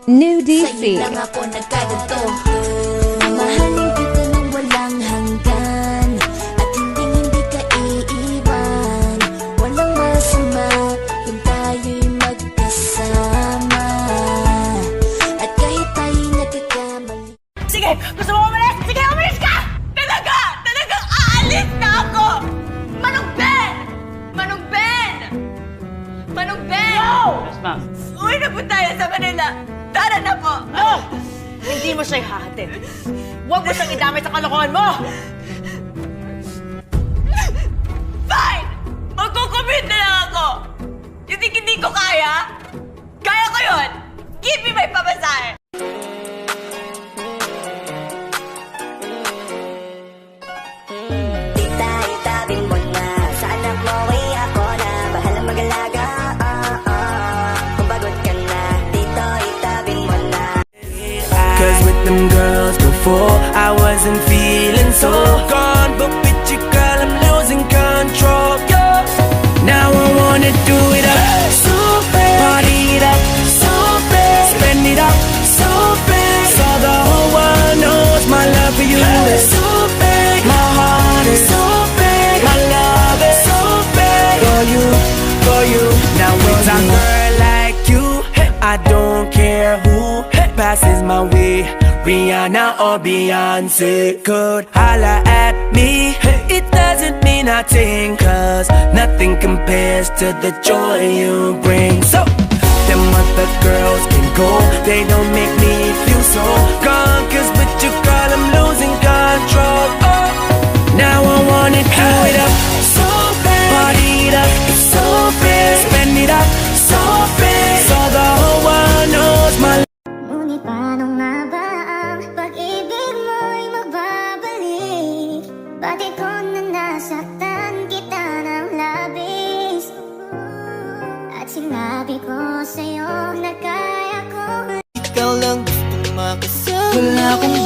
Nudie Sa'yo Feet. lang ako nagkaganto. Mahalin kita nang walang hanggan, at hindi ka iiwan. Walang masama kung tayo'y magkasama, at kahit tayo'y nagkakamali. Sige! Gusto mo umalis? Sige, umalis ka! Talaga! Talagang aalis na ako! Manong Ben! Manong Ben! Manong Ben! No! Yes, ma'am. Uwi na po tayo sa Manila! Tara na po! No! Hindi mo siya ihahatid. Huwag mo siyang idamay sa kalokohan mo! Fine! Magkukumit na lang ako! You think hindi ko kaya? Kaya ko yun! Give me my pamasahe! Tita, itabing mo na, sa anak mo ay ako na bahala mag-alaga. Kung pagod ka na, dito itabing mo na. Cause with them girls before I wasn't feeling so gone, but with you girl I'm losing control. Yeah. Now I wanna do it up, so bad. Party it up, so bad. Spend it up, so bad. So the whole world knows my love for you is so big. My heart is so big. My love is so big. For you, for you. Now with a girl like you, I don't care who passes my way, Rihanna or Beyonce could holla at me. It doesn't mean nothing, cause nothing compares to the joy you bring. So, them other girls can go, they don't make me feel so gone, cause with you girl I'm losing control. Oh, now I wanna do it up, so bad. Party it up, so bad. Spend it up, so bad. So the whole world knows my Ngunit paano nga ba ang pag-ibig mo'y magbabalik? Bakit ko na nasaktan kita ng labis? At sinabi ko sa'yo na kaya ko. ikaw lang gusto makasama. Wala akong